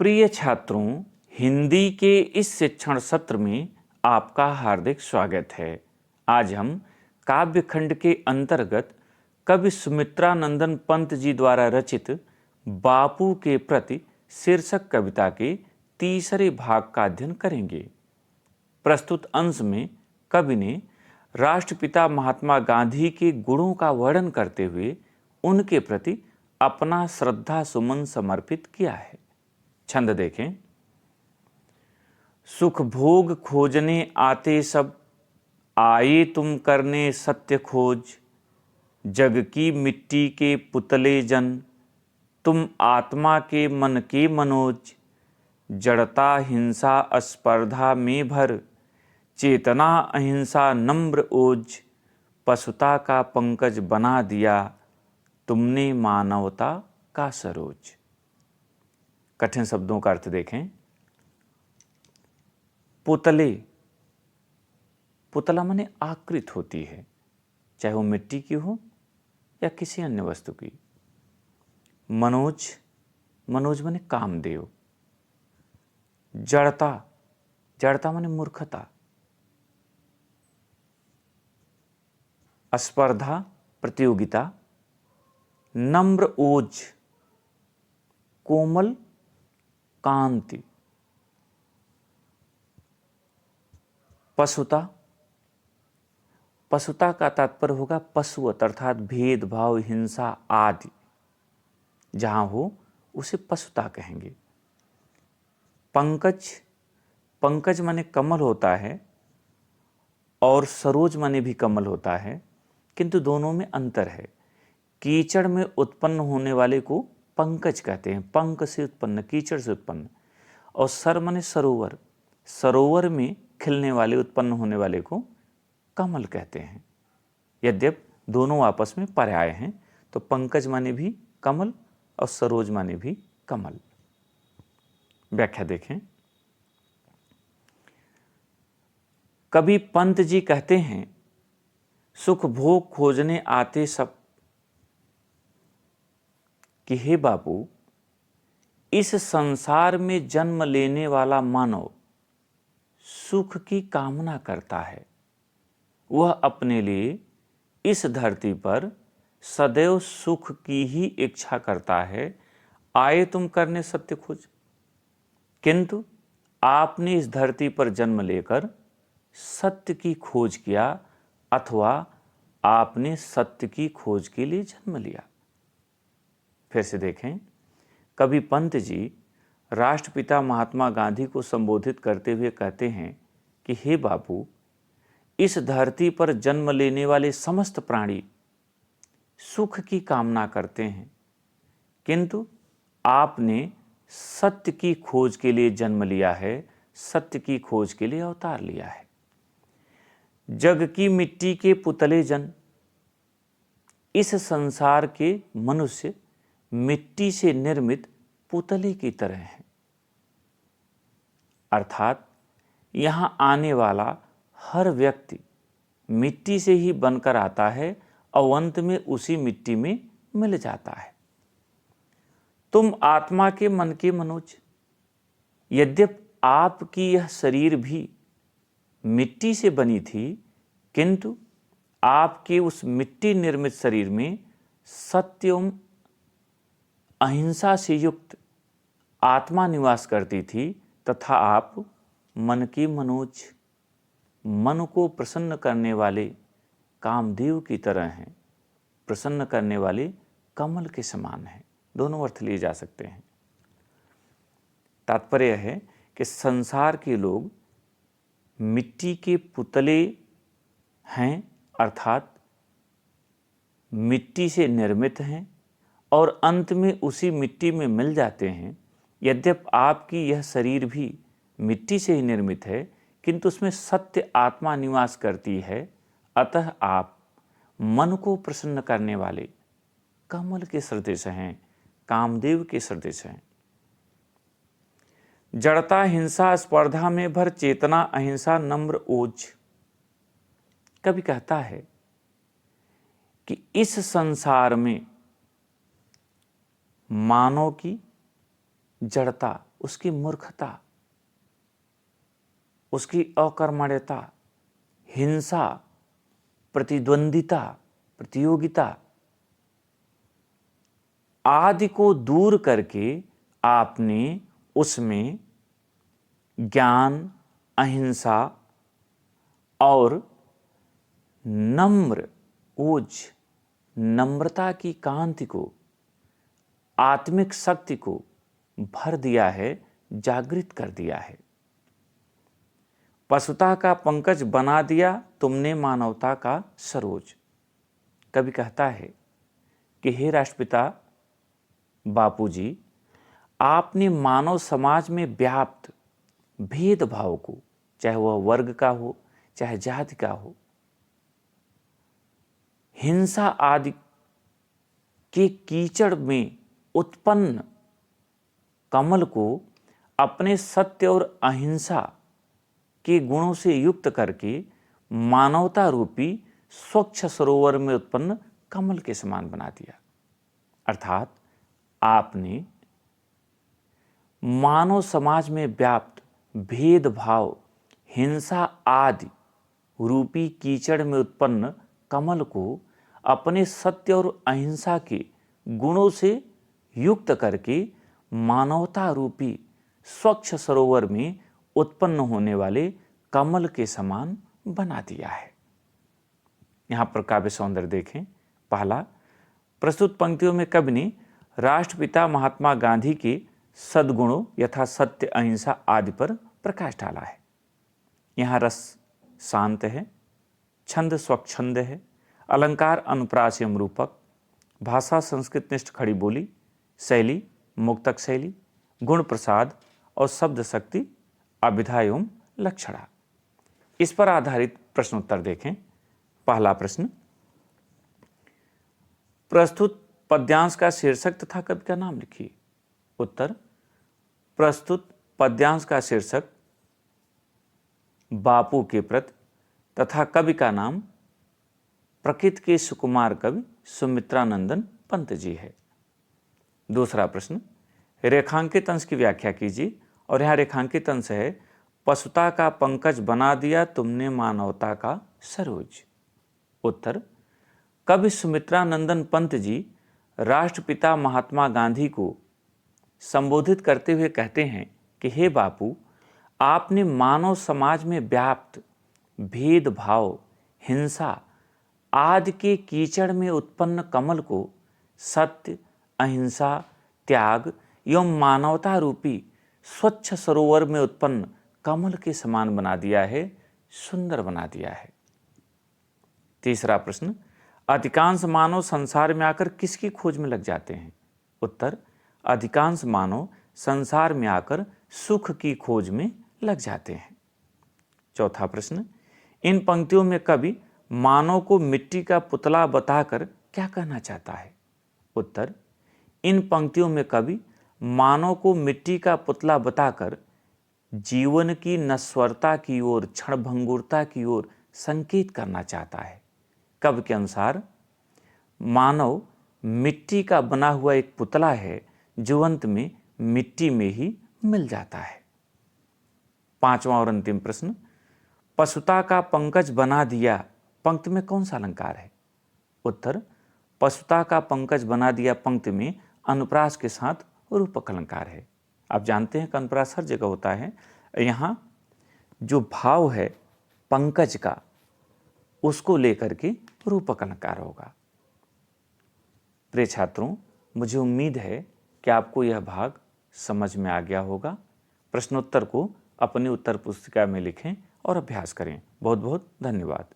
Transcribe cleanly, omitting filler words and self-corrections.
प्रिय छात्रों, हिंदी के इस शिक्षण सत्र में आपका हार्दिक स्वागत है। आज हम काव्य खंड के अंतर्गत कवि सुमित्रानंदन पंत जी द्वारा रचित बापू के प्रति शीर्षक कविता के तीसरे भाग का अध्ययन करेंगे। प्रस्तुत अंश में कवि ने राष्ट्रपिता महात्मा गांधी के गुणों का वर्णन करते हुए उनके प्रति अपना श्रद्धा सुमन समर्पित किया है। छंद देखें। सुख भोग खोजने आते सब, आए तुम करने सत्य खोज। जग की मिट्टी के पुतले जन, तुम आत्मा के मन के मनोज। जड़ता हिंसा स्पर्धा में भर, चेतना अहिंसा नम्र ओज। पशुता का पंकज बना दिया, तुमने मानवता का सरोज। कठिन शब्दों का अर्थ देखें। पुतले, पुतला माने आकृत होती है, चाहे वो मिट्टी की हो या किसी अन्य वस्तु की। मनोज, मनोज माने कामदेव। जड़ता, जड़ता माने मूर्खता। स्पर्धा, प्रतियोगिता। नम्र ओज, कोमल कांति। पशुता, पशुता का तात्पर्य होगा पशुवत अर्थात भेदभाव हिंसा आदि जहां हो उसे पशुता कहेंगे। पंकज, पंकज माने कमल होता है और सरोज माने भी कमल होता है, किंतु दोनों में अंतर है। कीचड़ में उत्पन्न होने वाले को पंकज कहते हैं, पंक से उत्पन्न, कीचड़ से उत्पन्न। और सर माने सरोवर, सरोवर में खिलने वाले उत्पन्न होने वाले को कमल कहते हैं। यद्यप दोनों आपस में पर्याय हैं, तो पंकज माने भी कमल और सरोज माने भी कमल। व्याख्या देखें। कवि पंत जी कहते हैं, सुख भोग खोजने आते सब, कि हे बापू, इस संसार में जन्म लेने वाला मानव सुख की कामना करता है। वह अपने लिए इस धरती पर सदैव सुख की ही इच्छा करता है। आए तुम करने सत्य खोज, किंतु आपने इस धरती पर जन्म लेकर सत्य की खोज किया, अथवा आपने सत्य की खोज के लिए जन्म लिया। फिर से देखें। कवि पंत जी राष्ट्रपिता महात्मा गांधी को संबोधित करते हुए कहते हैं कि हे बापू, इस धरती पर जन्म लेने वाले समस्त प्राणी सुख की कामना करते हैं, किंतु आपने सत्य की खोज के लिए जन्म लिया है, सत्य की खोज के लिए अवतार लिया है। जग की मिट्टी के पुतले जन, इस संसार के मनुष्य मिट्टी से निर्मित पुतले की तरह हैं। अर्थात यहां आने वाला हर व्यक्ति मिट्टी से ही बनकर आता है और अंत में उसी मिट्टी में मिल जाता है। तुम आत्मा के मन के मनोज, यद्यप आपकी यह शरीर भी मिट्टी से बनी थी, किंतु आपके उस मिट्टी निर्मित शरीर में सत्य एवं अहिंसा से युक्त आत्मा निवास करती थी, तथा आप मन की मनोज, मन को प्रसन्न करने वाले कामदेव की तरह हैं, प्रसन्न करने वाले कमल के समान हैं। दोनों अर्थ लिए जा सकते हैं। तात्पर्य है कि संसार के लोग मिट्टी के पुतले हैं, अर्थात मिट्टी से निर्मित हैं और अंत में उसी मिट्टी में मिल जाते हैं। यद्यप आपकी यह शरीर भी मिट्टी से ही निर्मित है, किंतु उसमें सत्य आत्मा निवास करती है, अतः आप मन को प्रसन्न करने वाले कमल के सदृश हैं, कामदेव के सदृश हैं। जड़ता हिंसा स्पर्धा में भर, चेतना अहिंसा नम्र ओज। कवि कहता है कि इस संसार में मानव की जड़ता उसकी मूर्खता, उसकी अकर्मण्यता, हिंसा, प्रतिद्वंदिता, प्रतियोगिता आदि को दूर करके आपने उसमें ज्ञान, अहिंसा और नम्र ओज, नम्रता की कांति को, आत्मिक शक्ति को भर दिया है, जागृत कर दिया है। पशुता का पंकज बना दिया तुमने मानवता का सरोज। कवि कहता है कि हे राष्ट्रपिता बापूजी, आपने मानव समाज में व्याप्त भेदभाव को, चाहे वह वर्ग का हो, चाहे जाति का हो, हिंसा आदि के कीचड़ में उत्पन्न कमल को अपने सत्य और अहिंसा के गुणों से युक्त करके मानवता रूपी स्वच्छ सरोवर में उत्पन्न कमल के समान बना दिया। अर्थात आपने मानव समाज में व्याप्त भेदभाव, हिंसा आदि रूपी कीचड़ में उत्पन्न कमल को अपने सत्य और अहिंसा के गुणों से युक्त करके मानवता रूपी स्वच्छ सरोवर में उत्पन्न होने वाले कमल के समान बना दिया है। यहाँ पर काव्य सौंदर्य देखें। पहला, प्रस्तुत पंक्तियों में कवि ने राष्ट्रपिता महात्मा गांधी के सद्गुणों यथा सत्य, अहिंसा आदि पर प्रकाश डाला है। यहाँ रस शांत है, छंद स्वच्छंद है, अलंकार अनुप्रास एवं रूपक, भाषा संस्कृत निष्ठ खड़ी बोली, शैली मुक्तक शैली, गुण प्रसाद और शब्द शक्ति अभिधा एवं लक्षणा। इस पर आधारित प्रश्नोत्तर देखें। पहला प्रश्न, प्रस्तुत पद्यांश का शीर्षक तथा कवि का नाम लिखिए। उत्तर, प्रस्तुत पद्यांश का शीर्षक बापू के प्रति तथा कवि का नाम प्रकृति के सुकुमार कवि सुमित्रानंदन पंत जी है। दूसरा प्रश्न, रेखांकित अंश की व्याख्या कीजिए। और यहाँ रेखांकित अंश है, पशुता का पंकज बना दिया तुमने मानवता का सरोज। उत्तर, कवि सुमित्रानंदन पंत जी राष्ट्रपिता महात्मा गांधी को संबोधित करते हुए कहते हैं कि हे बापू, आपने मानव समाज में व्याप्त भेदभाव, हिंसा आदि के कीचड़ में उत्पन्न कमल को सत्य, अहिंसा, त्याग एवं मानवता रूपी स्वच्छ सरोवर में उत्पन्न कमल के समान बना दिया है, सुंदर बना दिया है। तीसरा प्रश्न, अधिकांश मानव संसार में आकर किसकी खोज में लग जाते हैं। उत्तर, अधिकांश मानव संसार में आकर सुख की खोज में लग जाते हैं। चौथा प्रश्न, इन पंक्तियों में कवि मानव को मिट्टी का पुतला बताकर क्या कहना चाहता है। उत्तर, इन पंक्तियों में कवि मानव को मिट्टी का पुतला बताकर जीवन की नश्वरता की ओर, क्षणभंगुरता की ओर संकेत करना चाहता है। कवि के अनुसार मानव मिट्टी का बना हुआ एक पुतला है जो अंत में मिट्टी में ही मिल जाता है। पांचवा और अंतिम प्रश्न, पशुता का पंकज बना दिया पंक्ति में कौन सा अलंकार है। उत्तर, पशुता का पंकज बना दिया पंक्ति में अनुप्रास के साथ रूपक अलंकार है। आप जानते हैं कि अनुप्रास हर जगह होता है। यहाँ जो भाव है पंकज का, उसको लेकर के रूपक अलंकार होगा। प्रिय छात्रों, मुझे उम्मीद है कि आपको यह भाग समझ में आ गया होगा। प्रश्नोत्तर को अपनी उत्तर पुस्तिका में लिखें और अभ्यास करें। बहुत बहुत धन्यवाद।